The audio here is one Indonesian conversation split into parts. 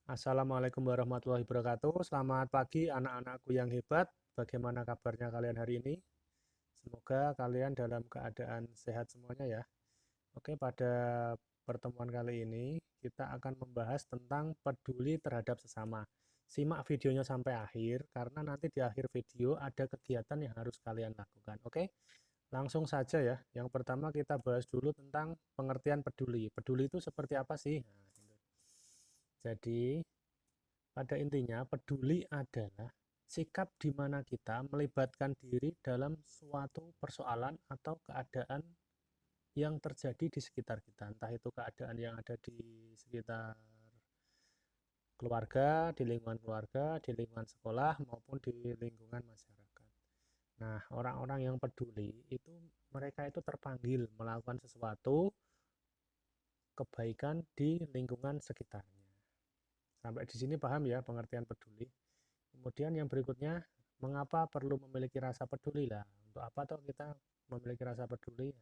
Assalamualaikum warahmatullahi wabarakatuh. Selamat pagi anak-anakku yang hebat. Bagaimana kabarnya kalian hari ini? Semoga kalian dalam keadaan sehat semuanya ya. Oke, pada pertemuan kali ini kita akan membahas tentang peduli terhadap sesama. Simak videonya sampai akhir karena nanti di akhir video ada kegiatan yang harus kalian lakukan. Oke, langsung saja ya. Yang pertama kita bahas dulu tentang pengertian peduli. Peduli itu seperti apa sih? Nah, gitu. Jadi, pada intinya, peduli adalah sikap di mana kita melibatkan diri dalam suatu persoalan atau keadaan yang terjadi di sekitar kita. Entah itu keadaan yang ada di sekitar keluarga, di lingkungan keluarga, di lingkungan sekolah, maupun di lingkungan masyarakat. Nah, orang-orang yang peduli itu mereka itu terpanggil melakukan sesuatu kebaikan di lingkungan sekitarnya. Sampai di sini paham ya pengertian peduli? Kemudian yang berikutnya, mengapa perlu memiliki rasa peduli lah? Untuk apa toh kita memiliki rasa peduli?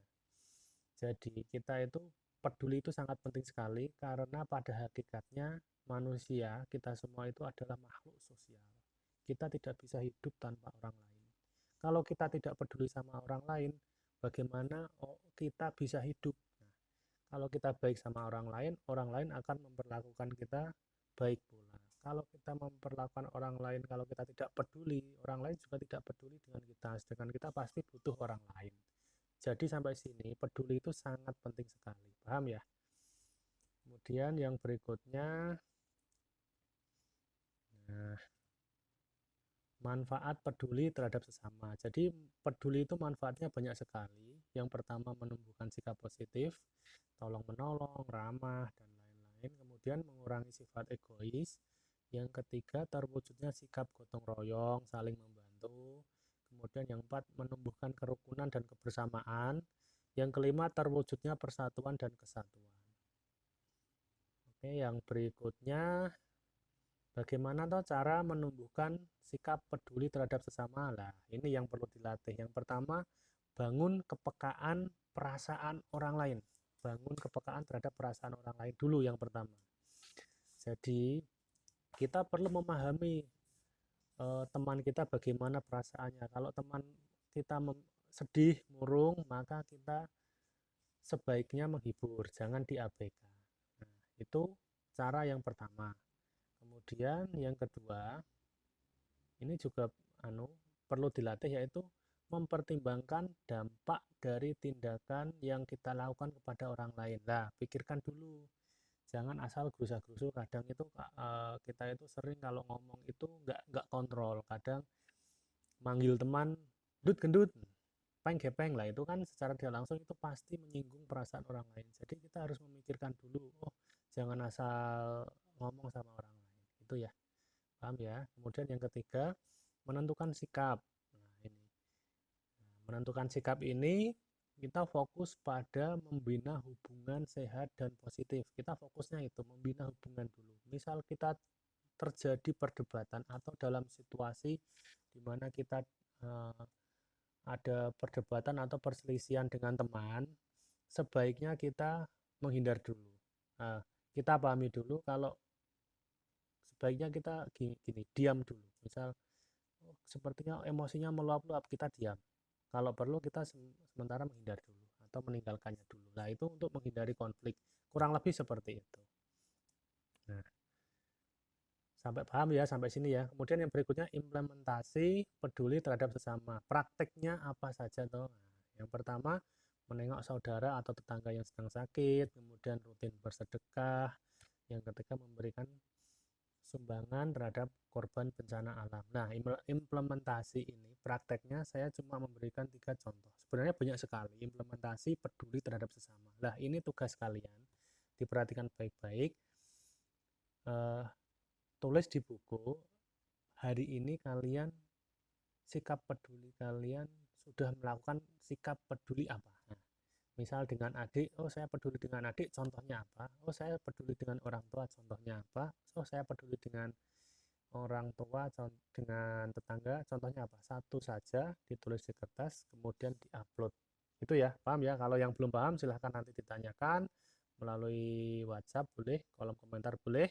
Jadi kita itu peduli itu sangat penting sekali karena pada hakikatnya manusia, kita semua itu adalah makhluk sosial. Kita tidak bisa hidup tanpa orang lain. Kalau kita tidak peduli sama orang lain, bagaimana kita bisa hidup? Nah, kalau kita baik sama orang lain akan memperlakukan kita baik pula. Kalau kita memperlakukan orang lain, kalau kita tidak peduli, orang lain juga tidak peduli dengan kita. Sedangkan kita pasti butuh orang lain. Jadi sampai sini peduli itu sangat penting sekali. Paham ya? Kemudian yang berikutnya, nah, manfaat peduli terhadap sesama. Jadi peduli itu manfaatnya banyak sekali. Yang pertama menumbuhkan sikap positif, tolong menolong, ramah, dan lain-lain. Kemudian mengurangi sifat egois. Yang ketiga terwujudnya sikap gotong royong, saling membantu. Kemudian yang keempat menumbuhkan kerukunan dan kebersamaan. Yang kelima terwujudnya persatuan dan kesatuan. Oke, yang berikutnya bagaimana toh cara menumbuhkan sikap peduli terhadap sesama? Lah, ini yang perlu dilatih. Yang pertama, bangun kepekaan perasaan orang lain. Bangun kepekaan terhadap perasaan orang lain dulu yang pertama. Jadi, kita perlu memahami teman kita bagaimana perasaannya. Kalau teman kita sedih, murung, maka kita sebaiknya menghibur, jangan diabaikan. Nah, itu cara yang pertama. Kemudian yang kedua, ini juga perlu dilatih yaitu mempertimbangkan dampak dari tindakan yang kita lakukan kepada orang lain. Nah, pikirkan dulu. Jangan asal gerusa-gerusu. Kadang itu kita itu sering kalau ngomong itu nggak kontrol. Kadang manggil teman, gendut gendut, peng gepeng lah itu kan secara tidak langsung itu pasti menyinggung perasaan orang lain. Jadi kita harus memikirkan dulu. Oh, jangan asal ngomong sama orang lain. Itu ya. Paham ya? Kemudian yang ketiga, menentukan sikap. Nah, ini. Menentukan sikap ini kita fokus pada membina hubungan sehat dan positif. Kita fokusnya itu membina hubungan dulu. Misal kita terjadi perdebatan atau dalam situasi di mana kita eh, ada perdebatan atau perselisihan dengan teman, sebaiknya kita menghindar dulu. Nah, kita pahami dulu kalau sebaiknya kita gini, diam dulu. Misal, oh, sepertinya emosinya meluap-luap, kita diam. Kalau perlu kita sementara menghindar dulu atau meninggalkannya dulu. Nah, itu untuk menghindari konflik. Kurang lebih seperti itu. Nah, sampai paham ya sampai sini ya. Kemudian yang berikutnya implementasi peduli terhadap sesama. Prakteknya apa saja toh? Nah, yang pertama menengok saudara atau tetangga yang sedang sakit, kemudian rutin bersedekah. Yang ketiga memberikan sumbangan terhadap korban bencana alam. Nah, implementasi ini prakteknya saya cuma memberikan 3 contoh. Sebenarnya banyak sekali implementasi peduli terhadap sesama. Nah, ini tugas kalian. Diperhatikan baik-baik. Tulis di buku hari ini kalian sikap peduli kalian sudah melakukan sikap peduli apa. Nah, misal dengan adik, oh saya peduli dengan adik, contohnya apa? Oh saya peduli dengan orang tua, contohnya apa? Oh saya peduli dengan orang tua, dengan tetangga, contohnya apa? Satu saja ditulis di kertas, kemudian diupload. Itu ya, paham ya? Kalau yang belum paham silahkan nanti ditanyakan melalui WhatsApp boleh, kolom komentar boleh.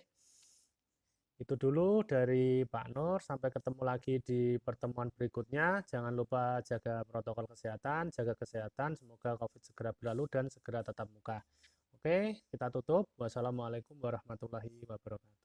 Itu dulu dari Pak Nur, sampai ketemu lagi di pertemuan berikutnya. Jangan lupa jaga protokol kesehatan, jaga kesehatan, semoga COVID segera berlalu dan segera tatap muka. Oke, kita tutup. Wassalamualaikum warahmatullahi wabarakatuh.